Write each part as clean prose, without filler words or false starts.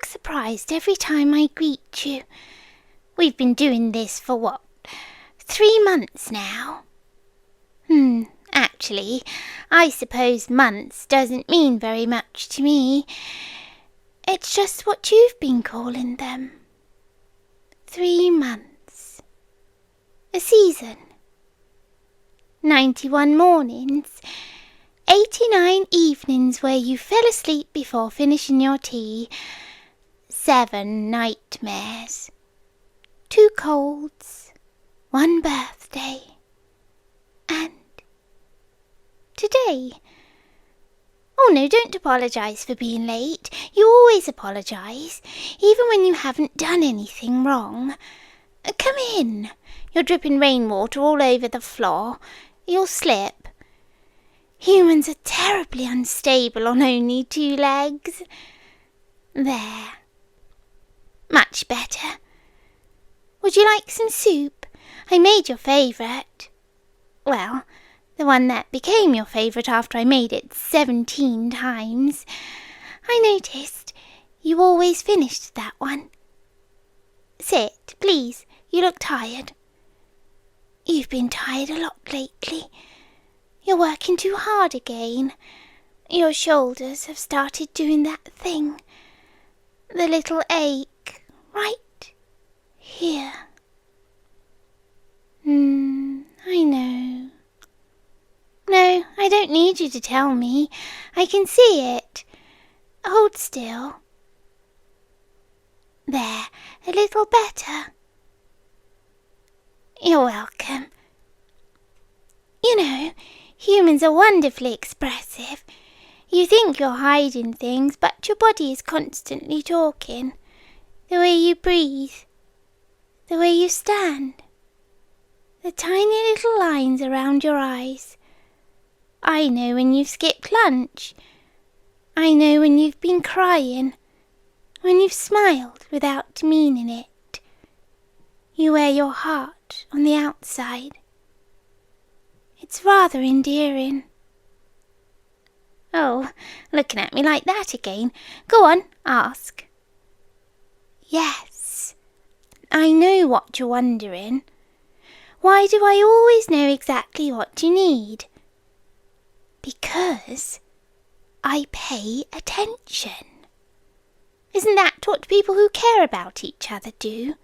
surprised every time I greet you. We've been doing this for 3 months now? Actually, I suppose months doesn't mean very much to me. It's just what you've been calling them. 3 months. A season. 91 mornings. 89 evenings where you fell asleep before finishing your tea. 7 nightmares. 2 colds. 1 birthday. And today. Oh no, don't apologise for being late. You always apologise, even when you haven't done anything wrong. Come in. You're dripping rainwater all over the floor. You'll slip. Humans are terribly unstable on only 2 legs. There. Much better. Would you like some soup? I made your favourite. Well, the one that became your favourite after I made it 17 times. I noticed you always finished that one. Sit, please. You look tired. You've been tired a lot lately. You're working too hard again. Your shoulders have started doing that thing. The little ache right here. I know. No, I don't need you to tell me. I can see it. Hold still. There, a little better. You're welcome. You know, humans are wonderfully expressive. You think you're hiding things, but your body is constantly talking. The way you breathe. The way you stand. The tiny little lines around your eyes. I know when you've skipped lunch. I know when you've been crying. When you've smiled without meaning it. You wear your heart on the outside. It's rather endearing. Oh, looking at me like that again. Go on, ask. Yes, I know what you're wondering. Why do I always know exactly what you need? Because I pay attention. Isn't that what people who care about each other do?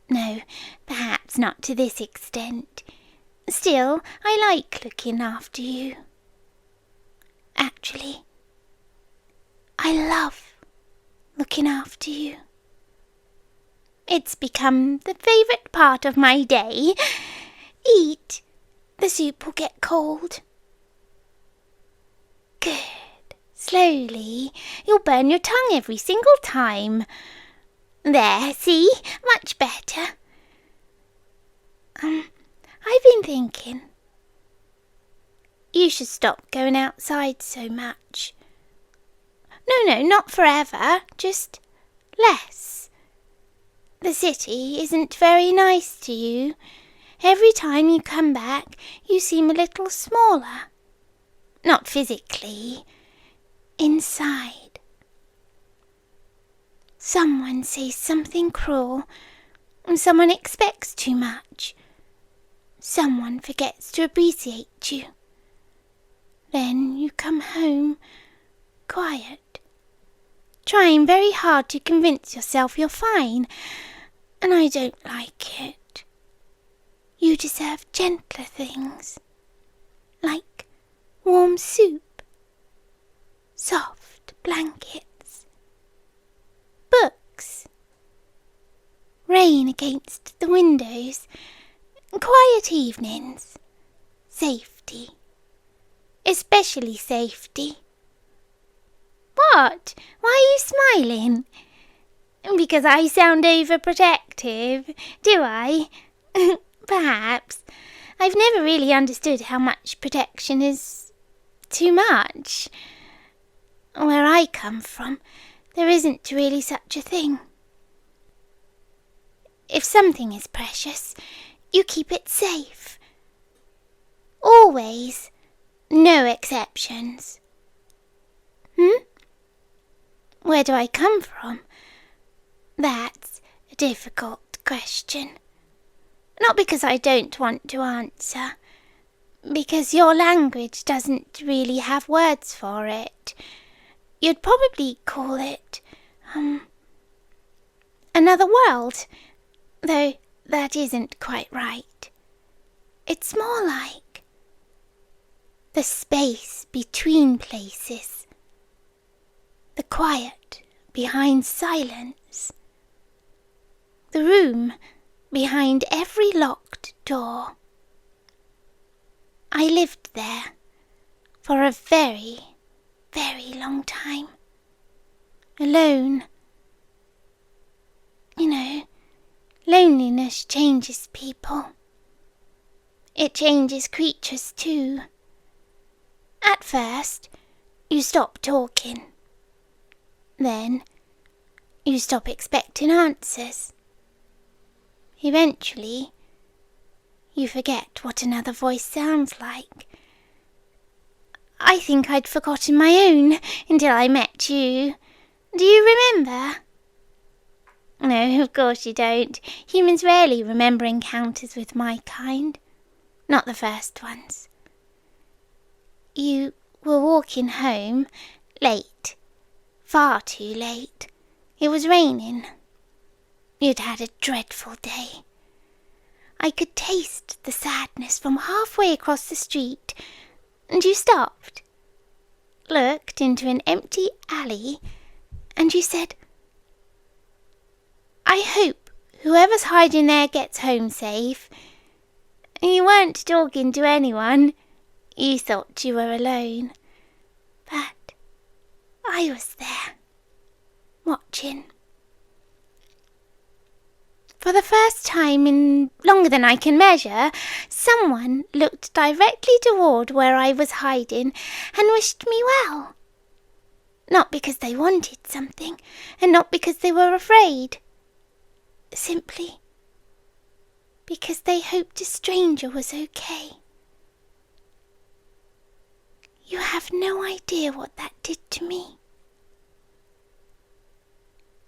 No, perhaps not to this extent. Still, I like looking after you. Actually, I love looking after you. It's become the favourite part of my day. Eat. The soup will get cold. Good. Slowly. You'll burn your tongue every single time. There, see? Much better. I've been thinking. You should stop going outside so much. No, not forever. Just less. The city isn't very nice to you. Every time you come back, you seem a little smaller. Not physically. Inside. Someone says something cruel, and someone expects too much. Someone forgets to appreciate you. Then you come home, quiet, trying very hard to convince yourself you're fine, and I don't like it. You deserve gentler things, like warm soup, soft blankets, books, rain against the windows, quiet evenings, safety, especially safety. What? Why are you smiling? Because I sound overprotective, do I? Perhaps. I've never really understood how much protection is too much. Where I come from, there isn't really such a thing. If something is precious, you keep it safe. Always. No exceptions. Where do I come from? That's a difficult question. Not because I don't want to answer, because your language doesn't really have words for it. You'd probably call it, another world, though that isn't quite right. It's more like the space between places, the quiet behind silence, the room behind every locked door. I lived there for a very, very long time, alone. You know, loneliness changes people. It changes creatures too. At first, you stop talking. Then, you stop expecting answers. Eventually, you forget what another voice sounds like. I think I'd forgotten my own until I met you. Do you remember? No, of course you don't. Humans rarely remember encounters with my kind. Not the first ones. You were walking home, late. Far too late. It was raining. You'd had a dreadful day. I could taste the sadness from halfway across the street, and you stopped, looked into an empty alley, and you said, "I hope whoever's hiding there gets home safe." And you weren't talking to anyone. You thought you were alone. But I was there, watching. For the first time in longer than I can measure, someone looked directly toward where I was hiding and wished me well. Not because they wanted something, and not because they were afraid. Simply because they hoped a stranger was okay. You have no idea what that did to me.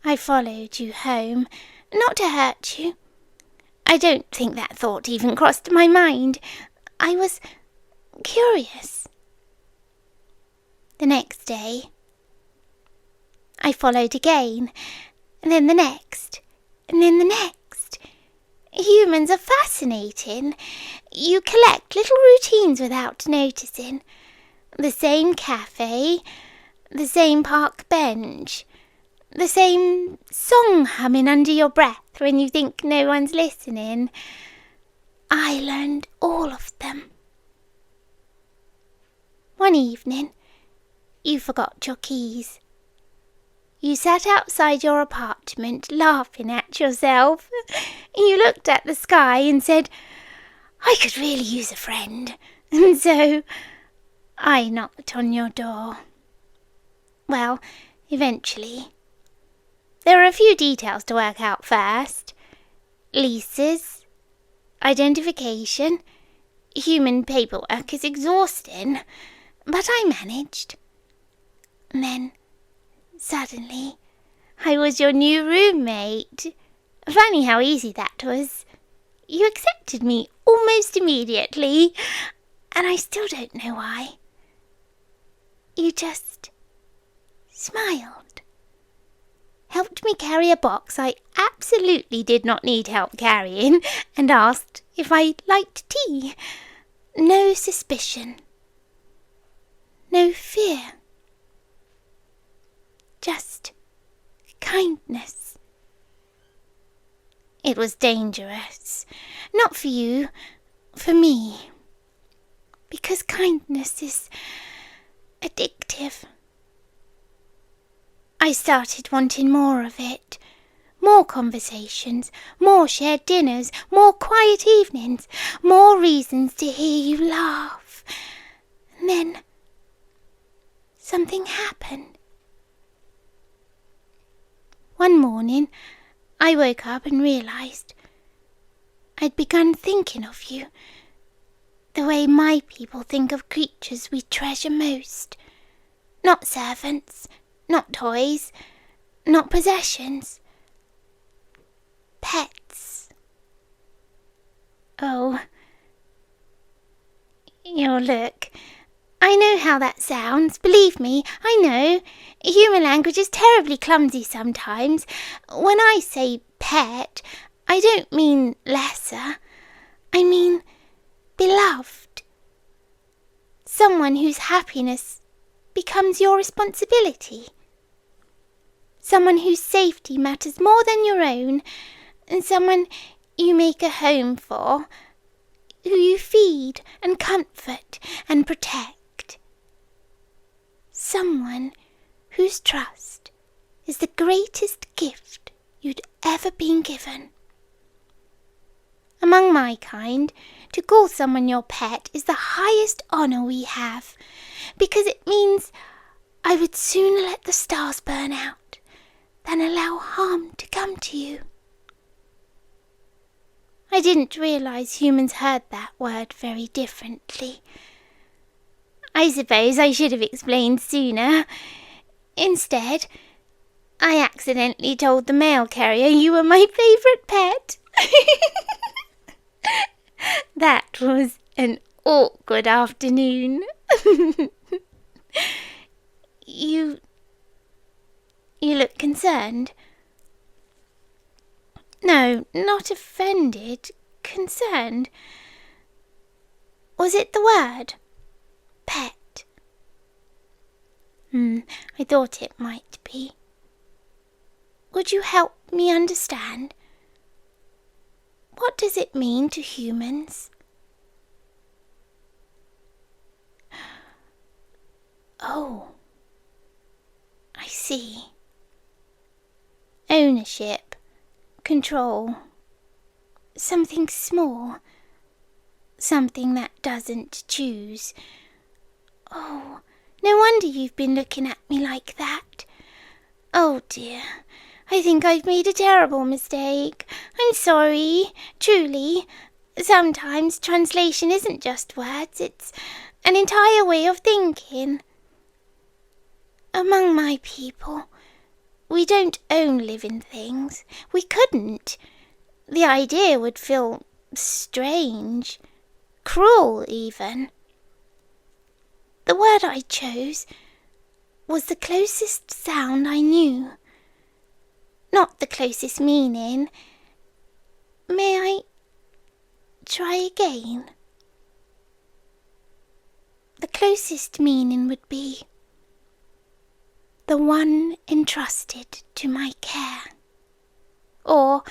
I followed you home, not to hurt you. I don't think that thought even crossed my mind. I was curious. The next day, I followed again, and then the next, and then the next. Humans are fascinating. You collect little routines without noticing. The same cafe, the same park bench, the same song humming under your breath when you think no one's listening. I learned all of them. One evening, you forgot your keys. You sat outside your apartment laughing at yourself. You looked at the sky and said, "I could really use a friend." And so I knocked on your door. Well, eventually. There were a few details to work out first. Leases, identification, human paperwork is exhausting, but I managed. And then, suddenly, I was your new roommate. Funny how easy that was. You accepted me almost immediately, and I still don't know why. You just smiled, helped me carry a box I absolutely did not need help carrying, and asked if I liked tea. No suspicion, no fear, just kindness. It was dangerous, not for you, for me, because kindness is addictive. I started wanting more of it. More conversations, more shared dinners, more quiet evenings, more reasons to hear you laugh. And then something happened. One morning, I woke up and realized I'd begun thinking of you the way my people think of creatures we treasure most. Not servants, Not toys, not possessions. Pets. Oh, look. I know how that sounds, believe me, I know. Human language is terribly clumsy sometimes. When I say pet, I don't mean lesser. I mean beloved. Someone whose happiness becomes your responsibility. Someone whose safety matters more than your own, and someone you make a home for, who you feed and comfort and protect. Someone whose trust is the greatest gift you'd ever been given. Among my kind, to call someone your pet is the highest honour we have, because it means I would sooner let the stars burn out than allow harm to come to you. I didn't realise humans heard that word very differently. I suppose I should have explained sooner. Instead, I accidentally told the mail carrier you were my favourite pet. That was an awkward afternoon. You look concerned. No, not offended. Concerned. Was it the word? Pet. I thought it might be. Would you help me understand? What does it mean to humans? Oh, I see. Ownership, control, something small, something that doesn't choose. Oh, no wonder you've been looking at me like that. Oh dear, I think I've made a terrible mistake. I'm sorry, truly. Sometimes translation isn't just words, it's an entire way of thinking. Among my people, we don't own living things. We couldn't. The idea would feel strange, cruel even. The word I chose was the closest sound I knew. Not the closest meaning. May I try again? The closest meaning would be the one entrusted to my care, or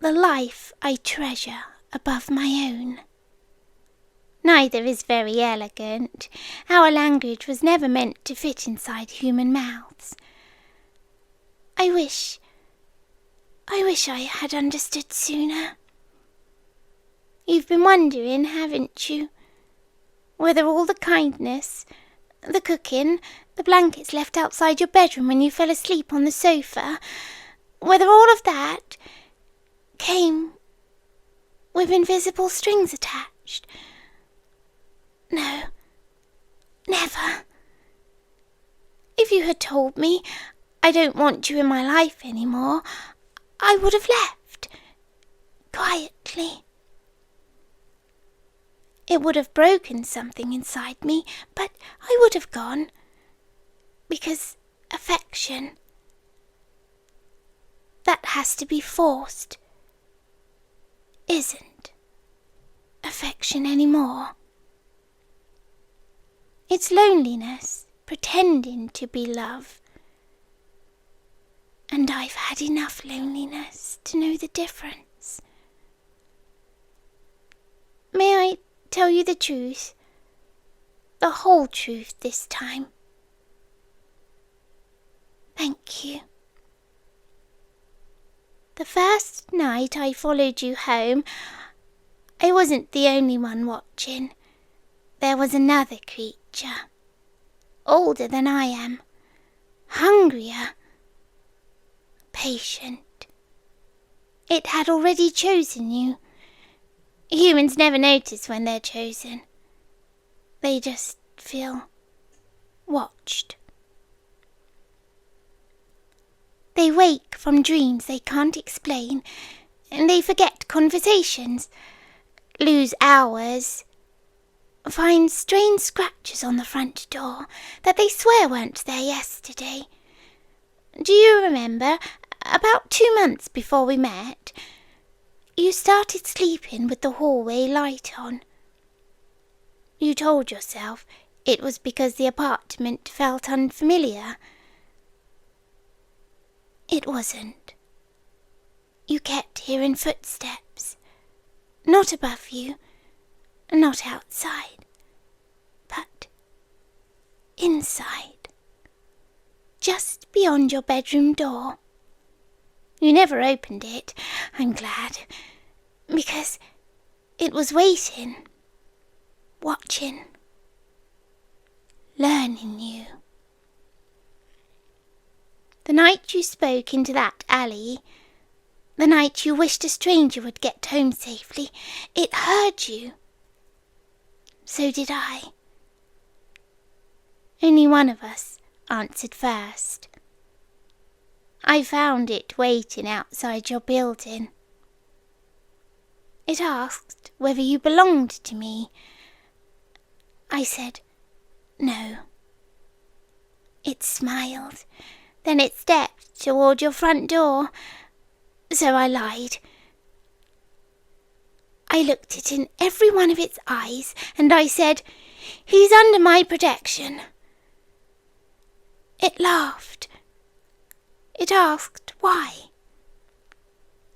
the life I treasure above my own. Neither is very elegant. Our language was never meant to fit inside human mouths. I wish I had understood sooner. You've been wondering, haven't you, whether all the kindness, the cooking, the blankets left outside your bedroom when you fell asleep on the sofa, whether all of that came with invisible strings attached. No, never. If you had told me I don't want you in my life anymore, I would have left, quietly. It would have broken something inside me, but I would have gone, because affection, that has to be forced, isn't affection anymore. It's loneliness, pretending to be love. And I've had enough loneliness to know the difference. May I tell you the truth? The whole truth this time. Thank you. The first night I followed you home, I wasn't the only one watching. There was another creature, older than I am, hungrier, patient. It had already chosen you. Humans never notice when they're chosen. They just feel watched. They wake from dreams they can't explain, and they forget conversations, lose hours, find strange scratches on the front door that they swear weren't there yesterday. Do you remember, about 2 months before we met, you started sleeping with the hallway light on? You told yourself it was because the apartment felt unfamiliar. It wasn't. You kept hearing footsteps, not above you, not outside, but inside, just beyond your bedroom door. You never opened it, I'm glad, because it was waiting, watching, learning you. The night you spoke into that alley, the night you wished a stranger would get home safely, it heard you. So did I. Only one of us answered first. I found it waiting outside your building. It asked whether you belonged to me. I said, no. It smiled. Then it stepped toward your front door. So I lied. I looked it in every one of its eyes, and I said, he's under my protection. It laughed. It asked why.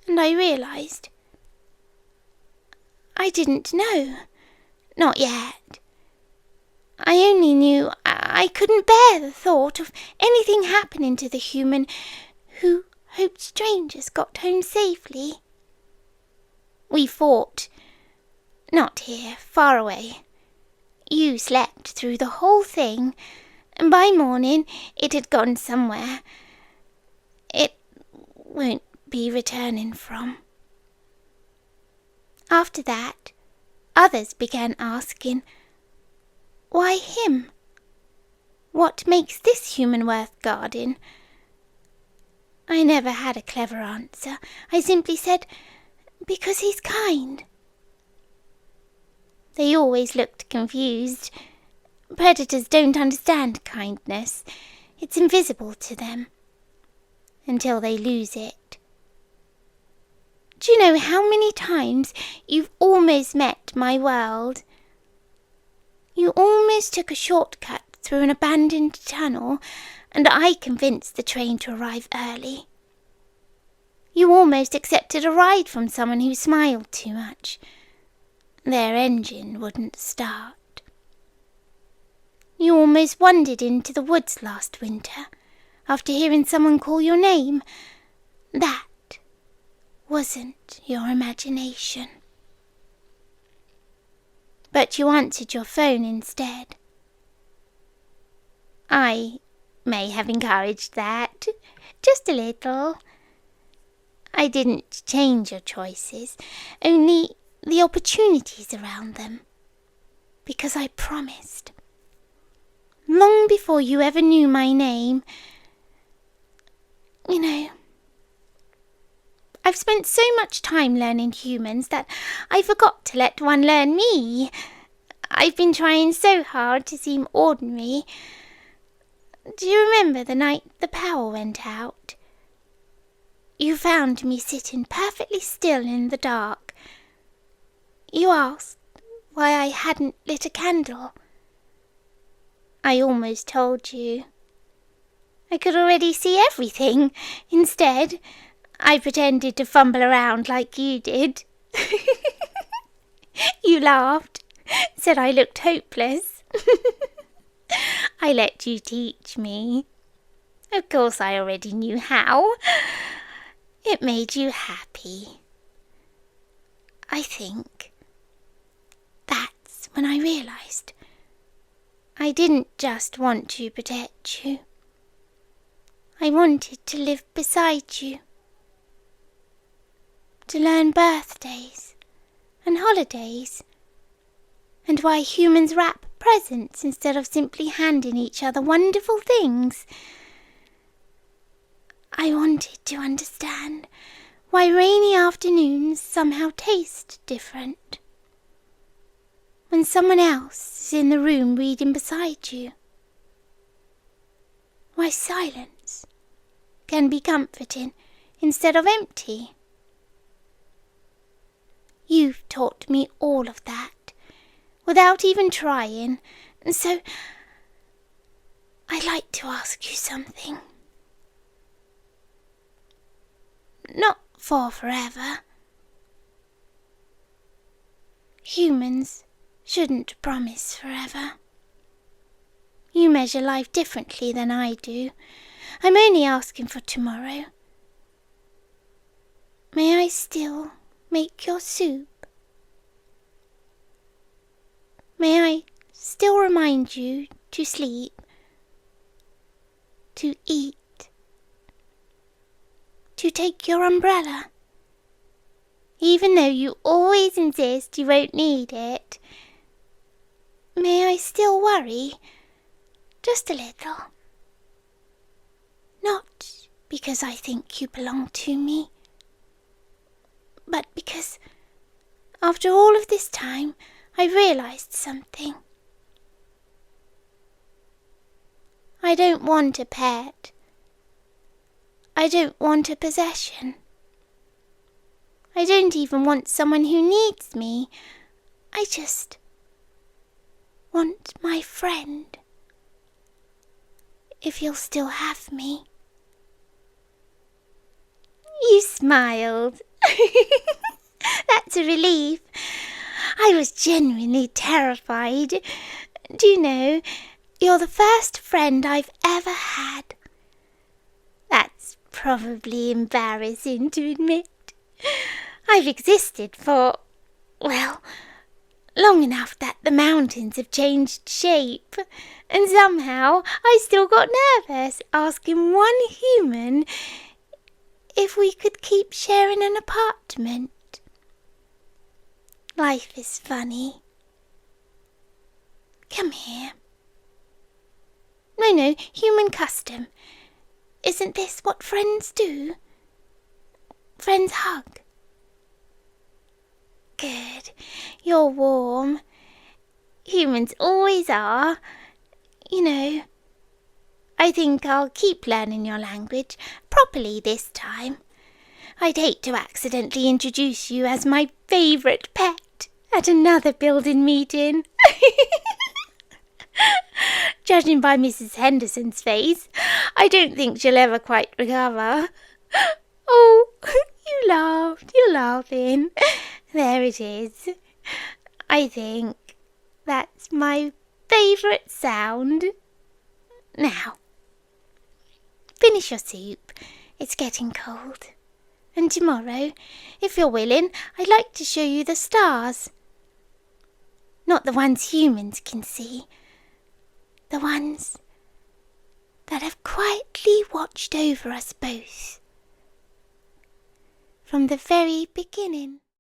And I realized I didn't know. Not yet. I only knew I couldn't bear the thought of anything happening to the human who hoped strangers got home safely. We fought. Not here, far away. You slept through the whole thing, and by morning it had gone somewhere it won't be returning from. After that, others began asking, why him? What makes this human worth guarding? I never had a clever answer. I simply said, because he's kind. They always looked confused. Predators don't understand kindness. It's invisible to them. Until they lose it. Do you know how many times you've almost met my world? You almost took a shortcut through an abandoned tunnel, and I convinced the train to arrive early. You almost accepted a ride from someone who smiled too much. Their engine wouldn't start. You almost wandered into the woods last winter, after hearing someone call your name. That wasn't your imagination. But you answered your phone instead. I may have encouraged that, just a little. I didn't change your choices, only the opportunities around them, because I promised. Long before you ever knew my name, you know, I've spent so much time learning humans that I forgot to let one learn me. I've been trying so hard to seem ordinary. Do you remember the night the power went out? You found me sitting perfectly still in the dark. You asked why I hadn't lit a candle. I almost told you. I could already see everything. Instead, I pretended to fumble around like you did. You laughed, said I looked hopeless. I let you teach me. Of course I already knew how. It made you happy. I think that's when I realized I didn't just want to protect you. I wanted to live beside you. To learn birthdays and holidays, and why humans wrap presents instead of simply handing each other wonderful things. I wanted to understand why rainy afternoons somehow taste different when someone else is in the room reading beside you. Why silence can be comforting instead of empty. You've taught me all of that without even trying, and so I'd like to ask you something. Not for forever. Humans shouldn't promise forever. You measure life differently than I do. I'm only asking for tomorrow. May I still make your soup? May I still remind you to sleep, to eat, to take your umbrella, even though you always insist you won't need it? May I still worry, just a little? Not because I think you belong to me, but because after all of this time I realized something. I don't want a pet. I don't want a possession. I don't even want someone who needs me. I just want my friend. If you'll still have me. You smiled. That's a relief. I was genuinely terrified. Do you know, you're the first friend I've ever had. That's probably embarrassing to admit. I've existed for, well, long enough that the mountains have changed shape, and somehow I still got nervous asking one human if we could keep sharing an apartment. Life is funny. Come here. No, human custom. Isn't this what friends do? Friends hug. Good. You're warm. Humans always are. You know, I think I'll keep learning your language properly this time. I'd hate to accidentally introduce you as my favourite pet at another building meeting. Judging by Mrs. Henderson's face, I don't think she'll ever quite recover. Oh, you laughed. You're laughing. There it is. I think that's my favourite sound. Now, finish your soup. It's getting cold. And tomorrow, if you're willing, I'd like to show you the stars. Not the ones humans can see. The ones that have quietly watched over us both from the very beginning.